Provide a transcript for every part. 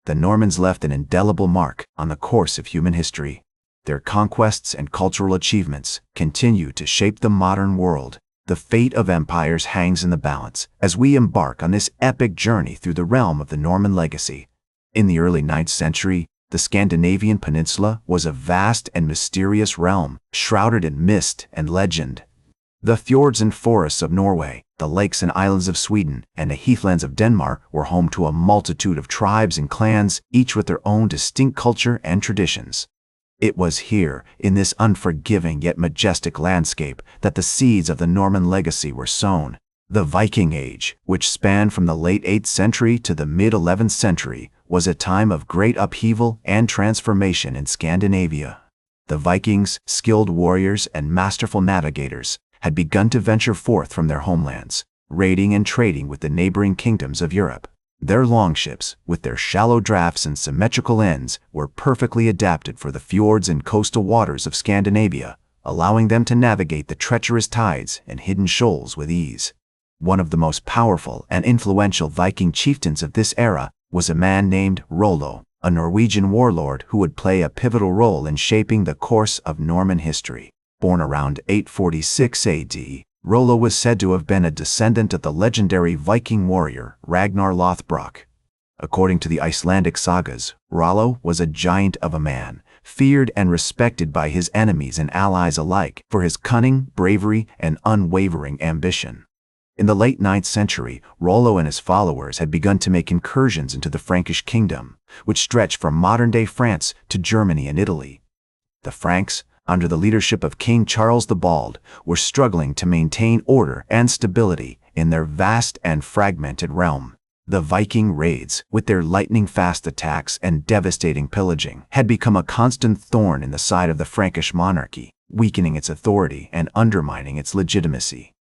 the Normans left an indelible mark on the course of human history. Their conquests and cultural achievements continue to shape the modern world. The fate of empires hangs in the balance as we embark on this epic journey through the realm of the Norman legacy. In the early 9th century, the Scandinavian peninsula was a vast and mysterious realm, shrouded in mist and legend. The fjords and forests of Norway, the lakes and islands of Sweden, and the heathlands of Denmark were home to a multitude of tribes and clans, each with their own distinct culture and traditions. It was here, in this unforgiving yet majestic landscape, that the seeds of the Norman legacy were sown. The Viking Age, which spanned from the late 8th century to the mid-11th century, was a time of great upheaval and transformation in Scandinavia. The Vikings, skilled warriors and masterful navigators, had begun to venture forth from their homelands, raiding and trading with the neighboring kingdoms of Europe. Their longships, with their shallow drafts and symmetrical ends, were perfectly adapted for the fjords and coastal waters of Scandinavia, allowing them to navigate the treacherous tides and hidden shoals with ease. One of the most powerful and influential Viking chieftains of this era was a man named Rollo, a Norwegian warlord who would play a pivotal role in shaping the course of Norman history. Born around 846 AD, Rollo was said to have been a descendant of the legendary Viking warrior Ragnar Lothbrok. According to the Icelandic sagas, Rollo was a giant of a man, feared and respected by his enemies and allies alike for his cunning, bravery, and unwavering ambition. In the late 9th century, Rollo and his followers had begun to make incursions into the Frankish kingdom, which stretched from modern-day France to Germany and Italy. The Franks, under the leadership of King Charles the Bald, were struggling to maintain order and stability in their vast and fragmented realm. The Viking raids, with their lightning-fast attacks and devastating pillaging, had become a constant thorn in the side of the Frankish monarchy, weakening its authority and undermining its legitimacy.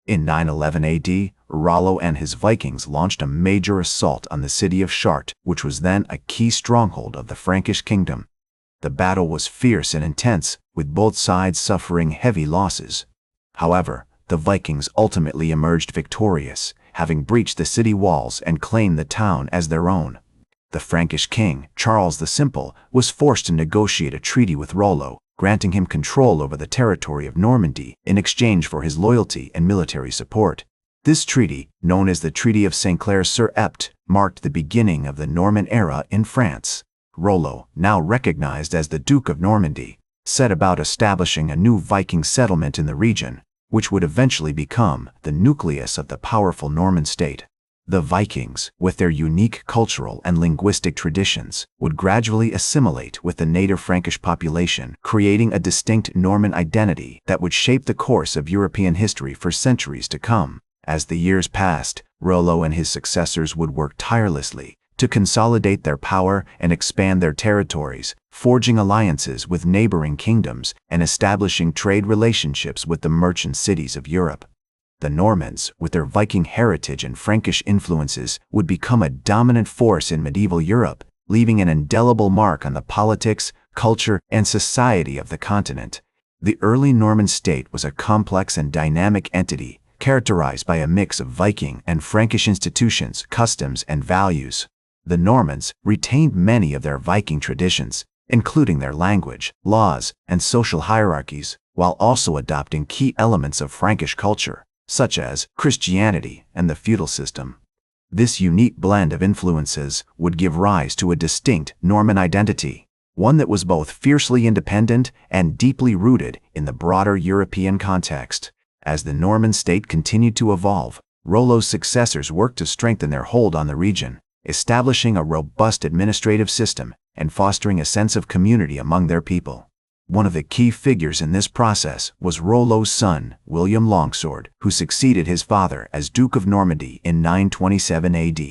In 911 AD, Rollo and his Vikings launched a major assault on the city of Chartres, which was then a key stronghold of the Frankish kingdom. The battle was fierce and intense, with both sides suffering heavy losses. However, the Vikings ultimately emerged victorious, having breached the city walls and claimed the town as their own. The Frankish king, Charles the Simple, was forced to negotiate a treaty with Rollo, granting him control over the territory of Normandy in exchange for his loyalty and military support. This treaty, known as the Treaty of St. Clair-sur-Epte, marked the beginning of the Norman era in France. Rollo, now recognized as the Duke of Normandy, set about establishing a new Viking settlement in the region, which would eventually become the nucleus of the powerful Norman state. The Vikings, with their unique cultural and linguistic traditions, would gradually assimilate with the native Frankish population, creating a distinct Norman identity that would shape the course of European history for centuries to come. As the years passed, Rollo and his successors would work tirelessly to consolidate their power and expand their territories, forging alliances with neighboring kingdoms and establishing trade relationships with the merchant cities of Europe. The Normans, with their Viking heritage and Frankish influences, would become a dominant force in medieval Europe, leaving an indelible mark on the politics, culture, and society of the continent. The early Norman state was a complex and dynamic entity, characterized by a mix of Viking and Frankish institutions, customs, and values. The Normans retained many of their Viking traditions, including their language, laws, and social hierarchies, while also adopting key elements of Frankish culture, such as Christianity and the feudal system. This unique blend of influences would give rise to a distinct Norman identity, one that was both fiercely independent and deeply rooted in the broader European context. As the Norman state continued to evolve, Rollo's successors worked to strengthen their hold on the region, establishing a robust administrative system and fostering a sense of community among their people. One of the key figures in this process was Rollo's son, William Longsword, who succeeded his father as Duke of Normandy in 927 AD.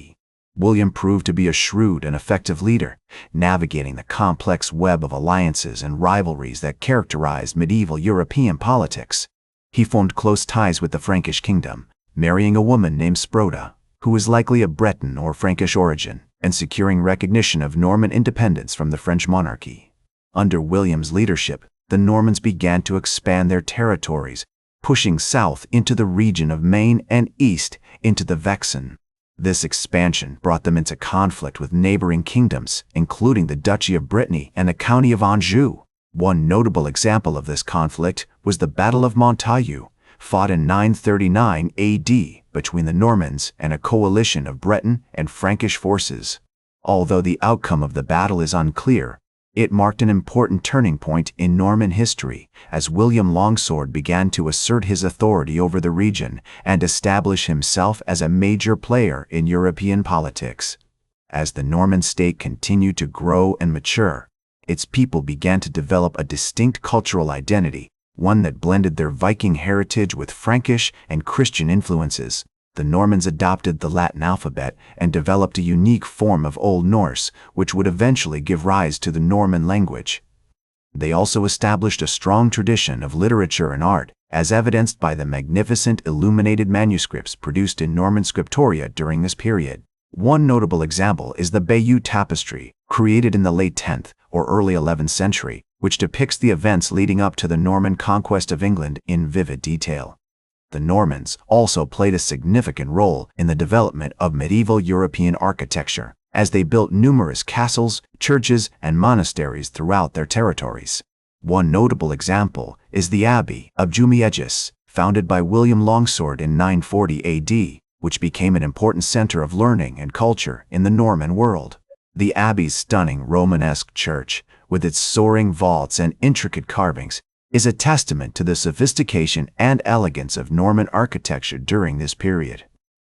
William proved to be a shrewd and effective leader, navigating the complex web of alliances and rivalries that characterized medieval European politics. He formed close ties with the Frankish kingdom, marrying a woman named Sproda, who was likely of Breton or Frankish origin, and securing recognition of Norman independence from the French monarchy. Under William's leadership, the Normans began to expand their territories, pushing south into the region of Maine and east into the Vexin. This expansion brought them into conflict with neighboring kingdoms, including the Duchy of Brittany and the County of Anjou. One notable example of this conflict was the Battle of Montagu, fought in 939 AD between the Normans and a coalition of Breton and Frankish forces. Although the outcome of the battle is unclear, it marked an important turning point in Norman history as William Longsword began to assert his authority over the region and establish himself as a major player in European politics. As the Norman state continued to grow and mature, its people began to develop a distinct cultural identity, one that blended their Viking heritage with Frankish and Christian influences. The Normans adopted the Latin alphabet and developed a unique form of Old Norse, which would eventually give rise to the Norman language. They also established a strong tradition of literature and art, as evidenced by the magnificent illuminated manuscripts produced in Norman scriptoria during this period. One notable example is the Bayeux Tapestry, created in the late 10th or early 11th century, which depicts the events leading up to the Norman conquest of England in vivid detail. The Normans also played a significant role in the development of medieval European architecture, as they built numerous castles, churches, and monasteries throughout their territories. One notable example is the Abbey of Jumièges, founded by William Longsword in 940 AD, which became an important center of learning and culture in the Norman world. The Abbey's stunning Romanesque church, with its soaring vaults and intricate carvings, is a testament to the sophistication and elegance of Norman architecture during this period.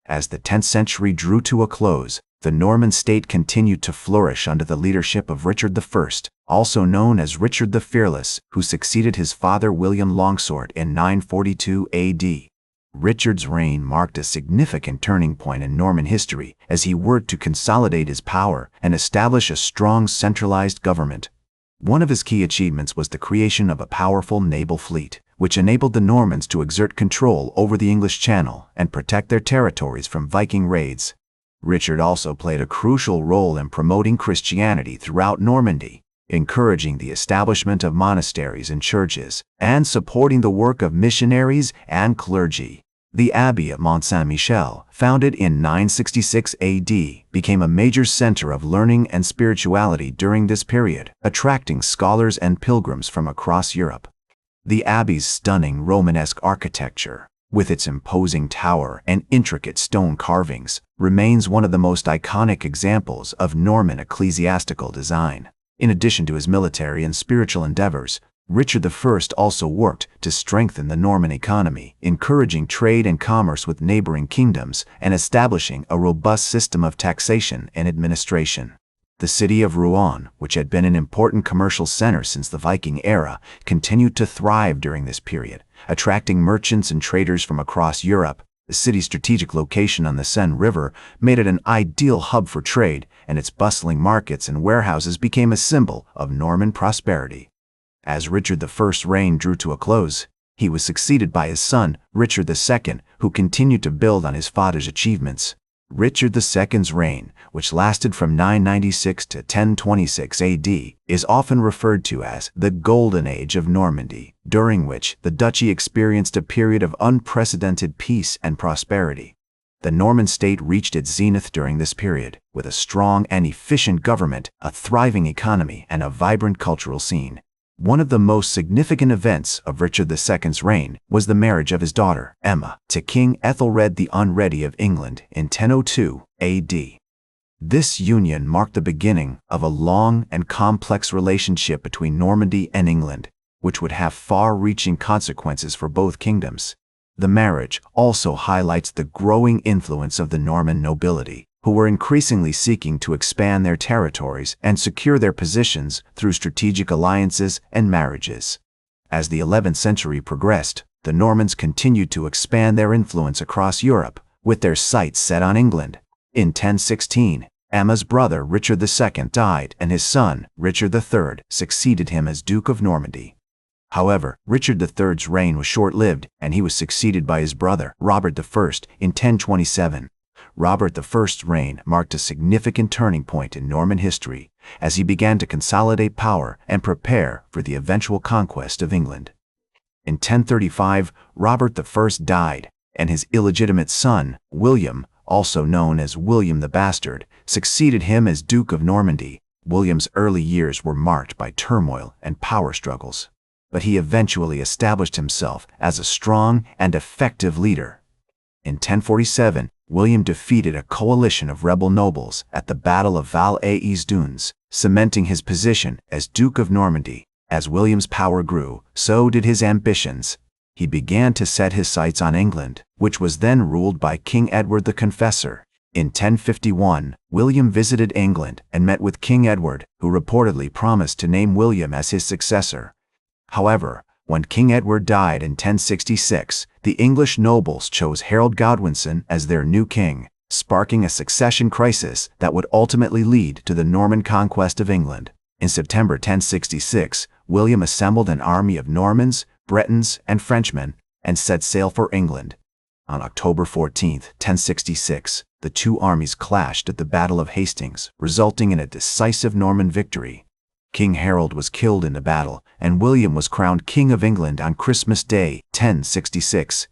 As the 10th century drew to a close, the Norman state continued to flourish under the leadership of Richard I, also known as Richard the Fearless, who succeeded his father William Longsword in 942 AD. Richard's reign marked a significant turning point in Norman history as he worked to consolidate his power and establish a strong centralized government. One of his key achievements was the creation of a powerful naval fleet, which enabled the Normans to exert control over the English Channel and protect their territories from Viking raids. Richard also played a crucial role in promoting Christianity throughout Normandy, encouraging the establishment of monasteries and churches, and supporting the work of missionaries and clergy. The Abbey of Mont Saint-Michel, founded in 966 AD, became a major center of learning and spirituality during this period, attracting scholars and pilgrims from across Europe. The Abbey's stunning Romanesque architecture, with its imposing tower and intricate stone carvings, remains one of the most iconic examples of Norman ecclesiastical design. In addition to his military and spiritual endeavors, Richard I also worked to strengthen the Norman economy, encouraging trade and commerce with neighboring kingdoms and establishing a robust system of taxation and administration. The city of Rouen, which had been an important commercial center since the Viking era, continued to thrive during this period, attracting merchants and traders from across Europe. The city's strategic location on the Seine River made it an ideal hub for trade, and its bustling markets and warehouses became a symbol of Norman prosperity. As Richard I's reign drew to a close, he was succeeded by his son, Richard II, who continued to build on his father's achievements. Richard II's reign, which lasted from 996 to 1026 AD, is often referred to as the Golden Age of Normandy, during which the duchy experienced a period of unprecedented peace and prosperity. The Norman state reached its zenith during this period, with a strong and efficient government, a thriving economy, and a vibrant cultural scene. One of the most significant events of Richard II's reign was the marriage of his daughter, Emma, to King Ethelred the Unready of England in 1002 AD. This union marked the beginning of a long and complex relationship between Normandy and England, which would have far-reaching consequences for both kingdoms. The marriage also highlights the growing influence of the Norman nobility, who were increasingly seeking to expand their territories and secure their positions through strategic alliances and marriages. As the 11th century progressed, the Normans continued to expand their influence across Europe, with their sights set on England. In 1016, Emma's brother Richard II died, and his son, Richard III, succeeded him as Duke of Normandy. However, Richard III's reign was short-lived, and he was succeeded by his brother, Robert I, in 1027. Robert I's reign marked a significant turning point in Norman history as he began to consolidate power and prepare for the eventual conquest of England. In 1035, Robert I died, and his illegitimate son, William, also known as William the Bastard, succeeded him as Duke of Normandy. William's early years were marked by turmoil and power struggles, but he eventually established himself as a strong and effective leader. In 1047, William defeated a coalition of rebel nobles at the Battle of Val-les-Dunes, cementing his position as Duke of Normandy. As William's power grew, so did his ambitions. He began to set his sights on England, which was then ruled by King Edward the Confessor. In 1051, William visited England and met with King Edward, who reportedly promised to name William as his successor. However, when King Edward died in 1066, the English nobles chose Harold Godwinson as their new king, sparking a succession crisis that would ultimately lead to the Norman Conquest of England. In September 1066, William assembled an army of Normans, Bretons, and Frenchmen and set sail for England. On October 14, 1066, the two armies clashed at the Battle of Hastings, resulting in a decisive Norman victory. King Harold was killed in the battle, and William was crowned King of England on Christmas Day, 1066.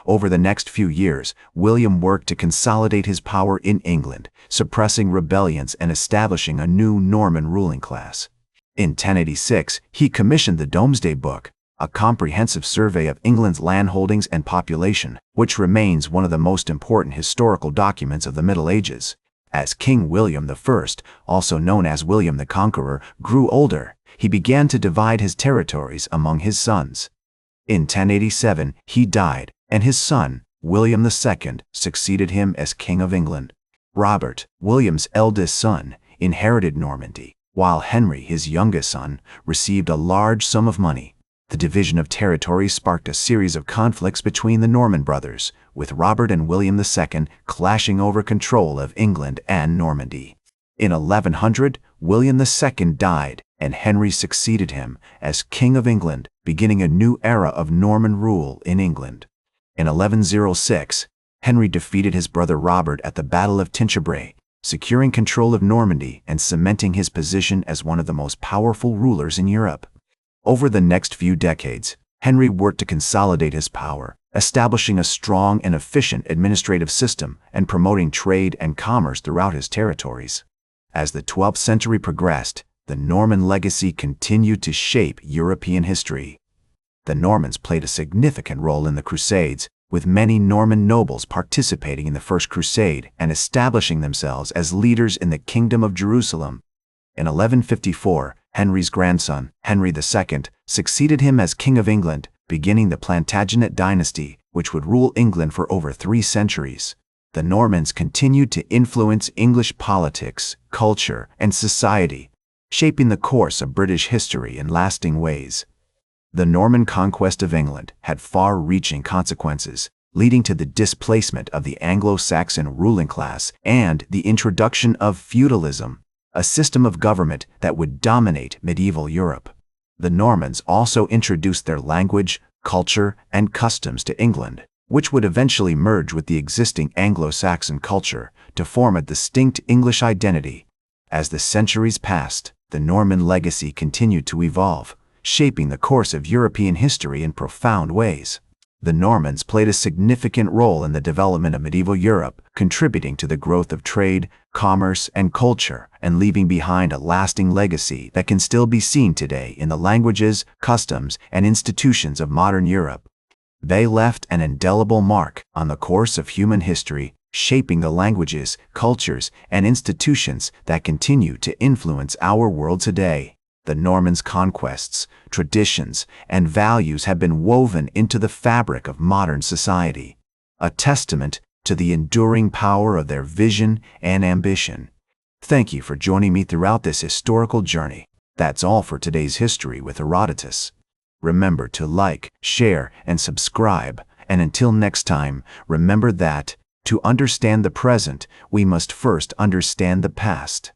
Over the next few years, William worked to consolidate his power in England, suppressing rebellions and establishing a new Norman ruling class. In 1086, he commissioned the Domesday Book, a comprehensive survey of England's landholdings and population, which remains one of the most important historical documents of the Middle Ages. As King William I, also known as William the Conqueror, grew older, he began to divide his territories among his sons. In 1087, he died, and his son, William II, succeeded him as King of England. Robert, William's eldest son, inherited Normandy, while Henry, his youngest son, received a large sum of money. The division of territory sparked a series of conflicts between the Norman brothers, with Robert and William II clashing over control of England and Normandy. In 1100, William II died, and Henry succeeded him as King of England, beginning a new era of Norman rule in England. In 1106, Henry defeated his brother Robert at the Battle of Tinchebray, securing control of Normandy and cementing his position as one of the most powerful rulers in Europe. Over the next few decades, Henry worked to consolidate his power, establishing a strong and efficient administrative system and promoting trade and commerce throughout his territories. As the 12th century progressed, the Norman legacy continued to shape European history. The Normans played a significant role in the Crusades, with many Norman nobles participating in the First Crusade and establishing themselves as leaders in the Kingdom of Jerusalem. In 1154, Henry's grandson, Henry II, succeeded him as King of England, beginning the Plantagenet dynasty, which would rule England for over 3 centuries. The Normans continued to influence English politics, culture, and society, shaping the course of British history in lasting ways. The Norman conquest of England had far-reaching consequences, leading to the displacement of the Anglo-Saxon ruling class and the introduction of feudalism, a system of government that would dominate medieval Europe. The Normans also introduced their language, culture, and customs to England, which would eventually merge with the existing Anglo-Saxon culture to form a distinct English identity. As the centuries passed, the Norman legacy continued to evolve, shaping the course of European history in profound ways. The Normans played a significant role in the development of medieval Europe, contributing to the growth of trade, commerce, and culture, and leaving behind a lasting legacy that can still be seen today in the languages, customs, and institutions of modern Europe. They left an indelible mark on the course of human history, shaping the languages, cultures, and institutions that continue to influence our world today. The Normans' conquests, traditions, and values have been woven into the fabric of modern society, a testament to the enduring power of their vision and ambition. Thank you for joining me throughout this historical journey. That's all for today's History with Herodotus. Remember to like, share, and subscribe, and until next time, remember that, to understand the present, we must first understand the past.